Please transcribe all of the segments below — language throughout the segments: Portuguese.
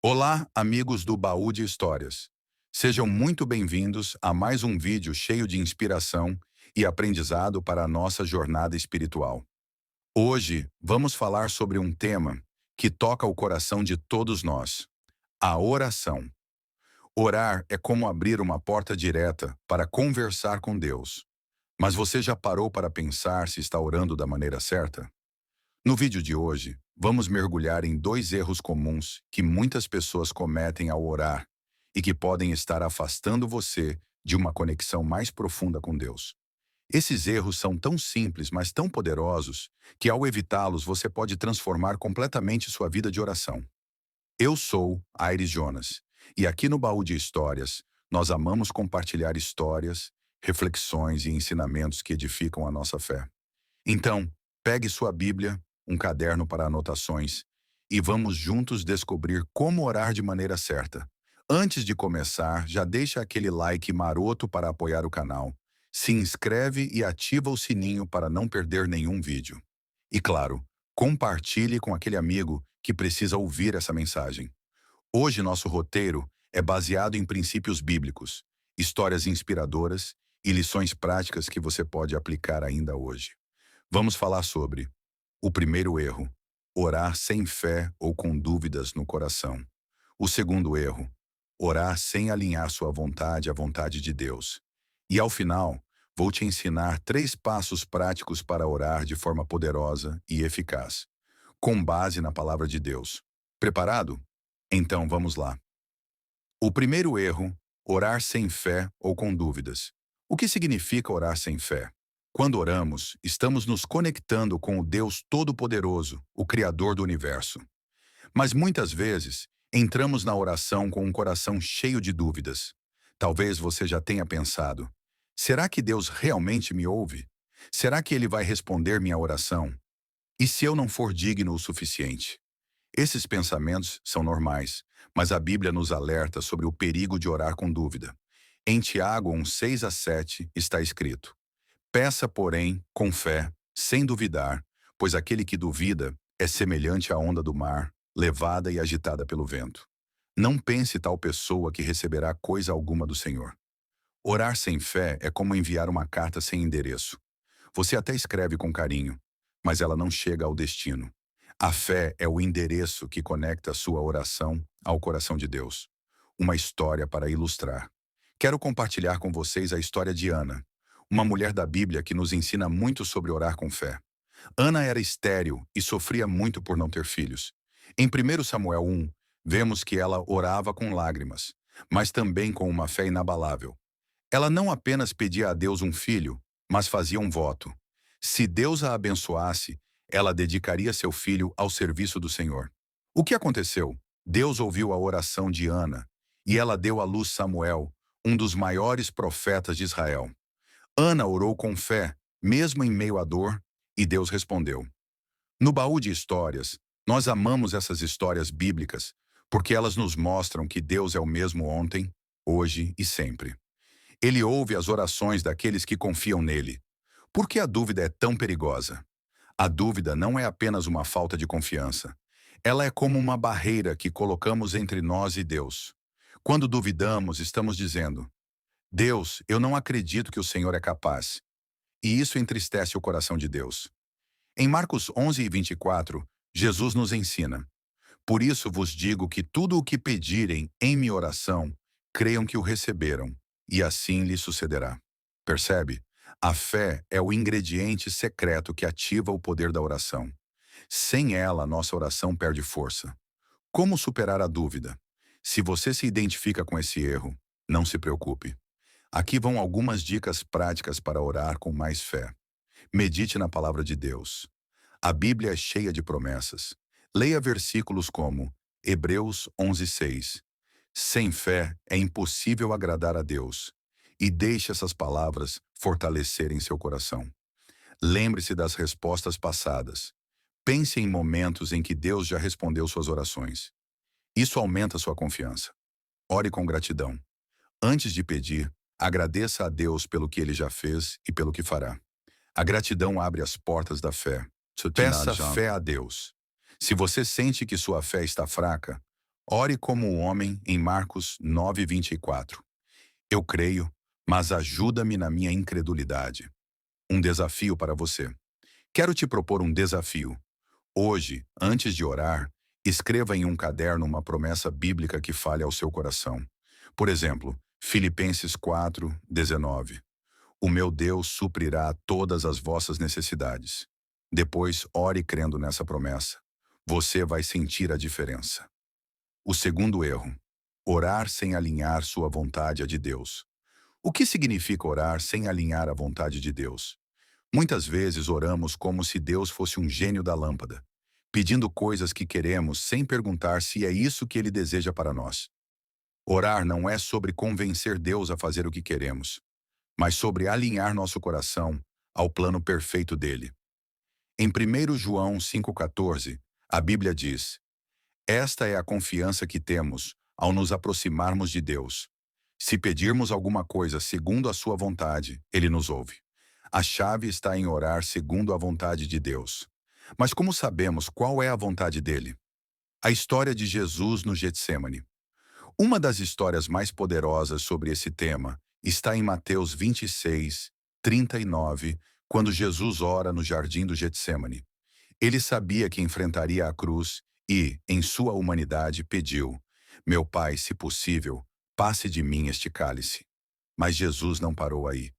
Olá, amigos do Baú de Histórias. Sejam muito bem-vindos a mais um vídeo cheio de inspiração e aprendizado para a nossa jornada espiritual. Hoje, vamos falar sobre um tema que toca o coração de todos nós: a oração. Orar é como abrir uma porta direta para conversar com Deus. Mas você já parou para pensar se está orando da maneira certa? No vídeo de hoje, vamos mergulhar em dois erros comuns que muitas pessoas cometem ao orar e que podem estar afastando você de uma conexão mais profunda com Deus. Esses erros são tão simples, mas tão poderosos, que ao evitá-los você pode transformar completamente sua vida de oração. Eu sou Aires Jonas, e aqui no Baú de Histórias, nós amamos compartilhar histórias, reflexões e ensinamentos que edificam a nossa fé. Então, pegue sua Bíblia, um caderno para anotações, e vamos juntos descobrir como orar de maneira certa. Antes de começar, já deixa aquele like maroto para apoiar o canal, se inscreve e ativa o sininho para não perder nenhum vídeo. E claro, compartilhe com aquele amigo que precisa ouvir essa mensagem. Hoje nosso roteiro é baseado em princípios bíblicos, histórias inspiradoras e lições práticas que você pode aplicar ainda hoje. Vamos falar sobre o primeiro erro: orar sem fé ou com dúvidas no coração. O segundo erro: orar sem alinhar sua vontade à vontade de Deus. E ao final, vou te ensinar 3 passos práticos para orar de forma poderosa e eficaz, com base na palavra de Deus. Preparado? Então vamos lá. O primeiro erro: orar sem fé ou com dúvidas. O que significa orar sem fé? Quando oramos, estamos nos conectando com o Deus Todo-Poderoso, o Criador do Universo. Mas muitas vezes, entramos na oração com um coração cheio de dúvidas. Talvez você já tenha pensado: será que Deus realmente me ouve? Será que Ele vai responder minha oração? E se eu não for digno o suficiente? Esses pensamentos são normais, mas a Bíblia nos alerta sobre o perigo de orar com dúvida. Em Tiago 1:6-7 está escrito: peça, porém, com fé, sem duvidar, pois aquele que duvida é semelhante à onda do mar, levada e agitada pelo vento. Não pense tal pessoa que receberá coisa alguma do Senhor. Orar sem fé é como enviar uma carta sem endereço. Você até escreve com carinho, mas ela não chega ao destino. A fé é o endereço que conecta a sua oração ao coração de Deus. Uma história para ilustrar. Quero compartilhar com vocês a história de Ana, uma mulher da Bíblia que nos ensina muito sobre orar com fé. Ana era estéril e sofria muito por não ter filhos. Em 1 Samuel 1, vemos que ela orava com lágrimas, mas também com uma fé inabalável. Ela não apenas pedia a Deus um filho, mas fazia um voto. Se Deus a abençoasse, ela dedicaria seu filho ao serviço do Senhor. O que aconteceu? Deus ouviu a oração de Ana, e ela deu à luz Samuel, um dos maiores profetas de Israel. Ana orou com fé, mesmo em meio à dor, e Deus respondeu. No Baú de Histórias, nós amamos essas histórias bíblicas, porque elas nos mostram que Deus é o mesmo ontem, hoje e sempre. Ele ouve as orações daqueles que confiam nele. Por que a dúvida é tão perigosa? A dúvida não é apenas uma falta de confiança. Ela é como uma barreira que colocamos entre nós e Deus. Quando duvidamos, estamos dizendo: Deus, eu não acredito que o Senhor é capaz. E isso entristece o coração de Deus. Em Marcos 11:24, Jesus nos ensina: por isso vos digo que tudo o que pedirem em minha oração, creiam que o receberam, e assim lhe sucederá. Percebe? A fé é o ingrediente secreto que ativa o poder da oração. Sem ela, nossa oração perde força. Como superar a dúvida? Se você se identifica com esse erro, não se preocupe. Aqui vão algumas dicas práticas para orar com mais fé. Medite na palavra de Deus. A Bíblia é cheia de promessas. Leia versículos como Hebreus 11:6. Sem fé é impossível agradar a Deus. E deixe essas palavras fortalecerem seu coração. Lembre-se das respostas passadas. Pense em momentos em que Deus já respondeu suas orações. Isso aumenta sua confiança. Ore com gratidão. Antes de pedir, agradeça a Deus pelo que Ele já fez e pelo que fará. A gratidão abre as portas da fé. Peça fé a Deus. Se você sente que sua fé está fraca, Ore como o homem em Marcos 9:24. Eu creio, mas ajuda-me na minha incredulidade. Um desafio para você. Quero te propor um desafio. Hoje, antes de orar, escreva em um caderno uma promessa bíblica que fale ao seu coração. Por exemplo, Filipenses 4:19. O meu Deus suprirá todas as vossas necessidades. Depois, ore crendo nessa promessa. Você vai sentir a diferença. O segundo erro: orar sem alinhar sua vontade à de Deus. O que significa orar sem alinhar a vontade de Deus? Muitas vezes oramos como se Deus fosse um gênio da lâmpada, pedindo coisas que queremos sem perguntar se é isso que Ele deseja para nós. Orar não é sobre convencer Deus a fazer o que queremos, mas sobre alinhar nosso coração ao plano perfeito dele. Em 1 João 5,14, a Bíblia diz: Esta é a confiança que temos ao nos aproximarmos de Deus. Se pedirmos alguma coisa segundo a sua vontade, Ele nos ouve. A chave está em orar segundo a vontade de Deus. Mas como sabemos qual é a vontade dele? A história de Jesus no Getsêmani. Uma das histórias mais poderosas sobre esse tema está em Mateus 26:39, quando Jesus ora no jardim do Getsêmani. Ele sabia que enfrentaria a cruz e, em sua humanidade, pediu: Meu Pai, se possível, passe de mim este cálice. Mas Jesus não parou aí.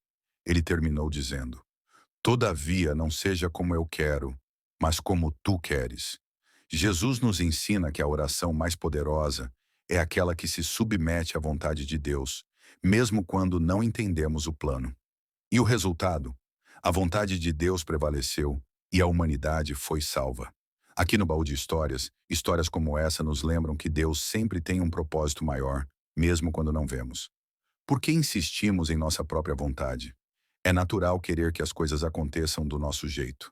Ele terminou dizendo: Todavia, não seja como eu quero, mas como tu queres. Jesus nos ensina que a oração mais poderosa é aquela que se submete à vontade de Deus, mesmo quando não entendemos o plano. E o resultado? A vontade de Deus prevaleceu e a humanidade foi salva. Aqui no Baú de Histórias, histórias como essa nos lembram que Deus sempre tem um propósito maior, mesmo quando não vemos. Por que insistimos em nossa própria vontade? É natural querer que as coisas aconteçam do nosso jeito.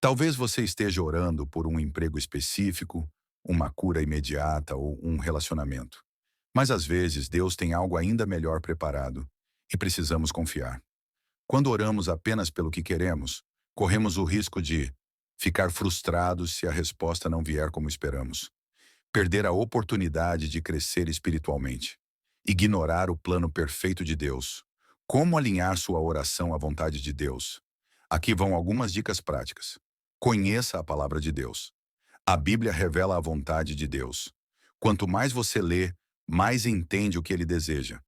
Talvez você esteja orando por um emprego específico, uma cura imediata ou um relacionamento. Mas às vezes Deus tem algo ainda melhor preparado e precisamos confiar. Quando oramos apenas pelo que queremos, corremos o risco de ficar frustrados se a resposta não vier como esperamos, perder a oportunidade de crescer espiritualmente, ignorar o plano perfeito de Deus. Como alinhar sua oração à vontade de Deus? Aqui vão algumas dicas práticas. Conheça a palavra de Deus. A Bíblia revela a vontade de Deus. Quanto mais você lê, mais entende o que ele deseja.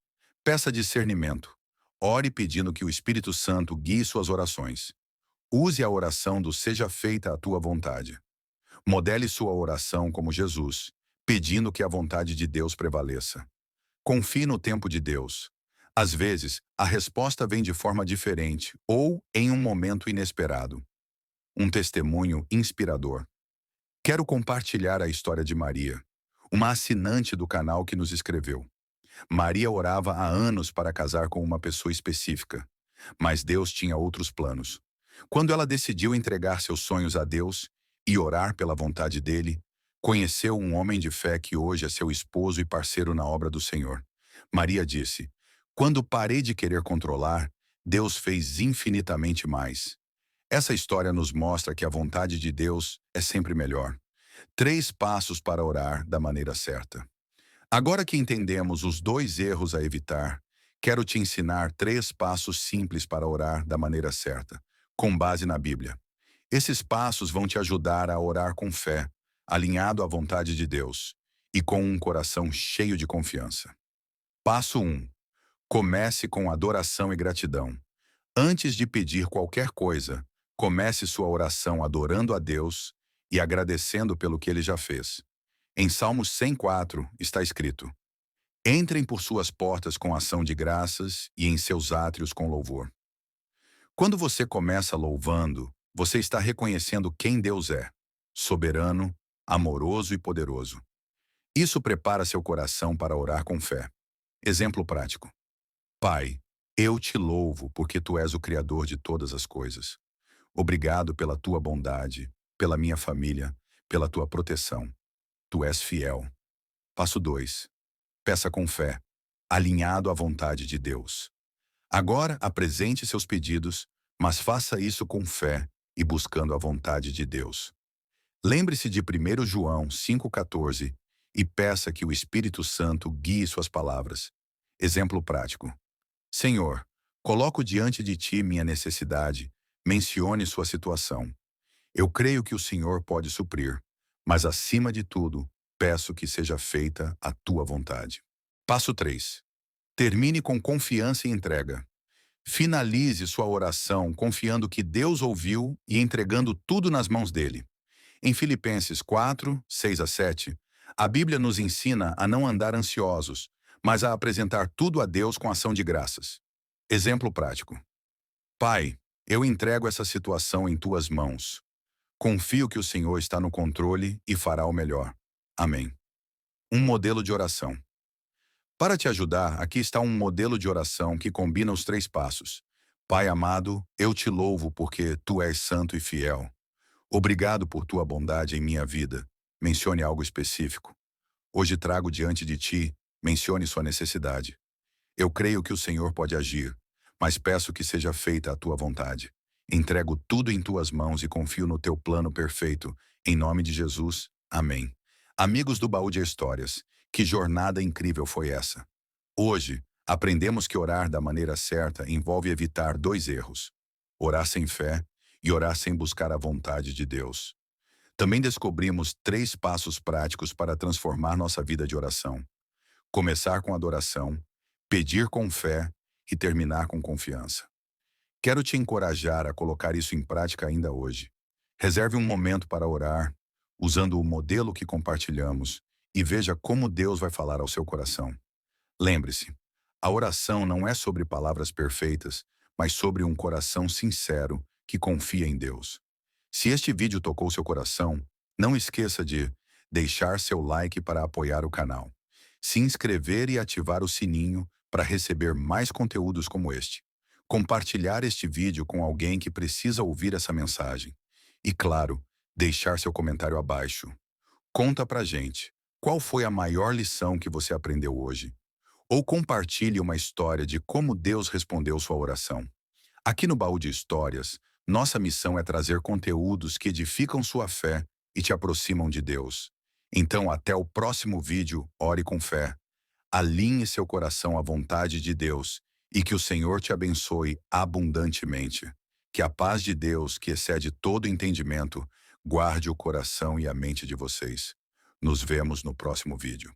Peça discernimento. Ore pedindo que o Espírito Santo guie suas orações. Use a oração do Seja feita a tua vontade. Modele sua oração como Jesus, pedindo que a vontade de Deus prevaleça. Confie no tempo de Deus. Às vezes, a resposta vem de forma diferente ou em um momento inesperado. Um testemunho inspirador. Quero compartilhar a história de Maria, uma assinante do canal que nos escreveu. Maria orava há anos para casar com uma pessoa específica, mas Deus tinha outros planos. Quando ela decidiu entregar seus sonhos a Deus e orar pela vontade dele, conheceu um homem de fé que hoje é seu esposo e parceiro na obra do Senhor. Maria disse: Quando parei de querer controlar, Deus fez infinitamente mais. Essa história nos mostra que a vontade de Deus é sempre melhor. 3 passos para orar da maneira certa. Agora que entendemos os 2 erros a evitar, quero te ensinar 3 passos simples para orar da maneira certa, com base na Bíblia. Esses passos vão te ajudar a orar com fé, alinhado à vontade de Deus e com um coração cheio de confiança. Passo 1. Comece com adoração e gratidão. Antes de pedir qualquer coisa, comece sua oração adorando a Deus e agradecendo pelo que ele já fez. Em Salmos 104 está escrito: Entrem por suas portas com ação de graças e em seus átrios com louvor. Quando você começa louvando, você está reconhecendo quem Deus é: soberano, amoroso e poderoso. Isso prepara seu coração para orar com fé. Exemplo prático. Pai, eu te louvo porque tu és o Criador de todas as coisas. Obrigado pela tua bondade, pela minha família, pela tua proteção. Tu és fiel. Passo 2. Peça com fé, alinhado à vontade de Deus. Agora apresente seus pedidos, mas faça isso com fé e buscando a vontade de Deus. Lembre-se de 1 João 5,14, e peça que o Espírito Santo guie suas palavras. Exemplo prático. Senhor, coloco diante de ti minha necessidade, mencione sua situação. Eu creio que o Senhor pode suprir, mas acima de tudo, peço que seja feita a tua vontade. Passo 3. Termine com confiança e entrega. Finalize sua oração confiando que Deus ouviu e entregando tudo nas mãos dele. Em Filipenses 4, 6 a 7, a Bíblia nos ensina a não andar ansiosos, mas a apresentar tudo a Deus com ação de graças. Exemplo prático. Pai, eu entrego essa situação em tuas mãos. Confio que o Senhor está no controle e fará o melhor. Amém. Um modelo de oração. Para te ajudar, aqui está um modelo de oração que combina os 3 passos. Pai amado, eu te louvo porque tu és santo e fiel. Obrigado por tua bondade em minha vida. Mencione algo específico. Hoje trago diante de ti, mencione sua necessidade. Eu creio que o Senhor pode agir, mas peço que seja feita a tua vontade. Entrego tudo em tuas mãos e confio no teu plano perfeito. Em nome de Jesus, amém. Amigos do Baú de Histórias, que jornada incrível foi essa? Hoje, aprendemos que orar da maneira certa envolve evitar 2 erros: orar sem fé e orar sem buscar a vontade de Deus. Também descobrimos 3 passos práticos para transformar nossa vida de oração. Começar com adoração, pedir com fé e terminar com confiança. Quero te encorajar a colocar isso em prática ainda hoje. Reserve um momento para orar, usando o modelo que compartilhamos, e veja como Deus vai falar ao seu coração. Lembre-se, a oração não é sobre palavras perfeitas, mas sobre um coração sincero que confia em Deus. Se este vídeo tocou seu coração, não esqueça de deixar seu like para apoiar o canal, se inscrever e ativar o sininho para receber mais conteúdos como este, compartilhar este vídeo com alguém que precisa ouvir essa mensagem e, claro, deixar seu comentário abaixo. Conta pra gente, qual foi a maior lição que você aprendeu hoje? Ou compartilhe uma história de como Deus respondeu sua oração. Aqui no Baú de Histórias, nossa missão é trazer conteúdos que edificam sua fé e te aproximam de Deus. Então, até o próximo vídeo, ore com fé. Alinhe seu coração à vontade de Deus e que o Senhor te abençoe abundantemente. Que a paz de Deus, que excede todo entendimento, guarde o coração e a mente de vocês. Nos vemos no próximo vídeo.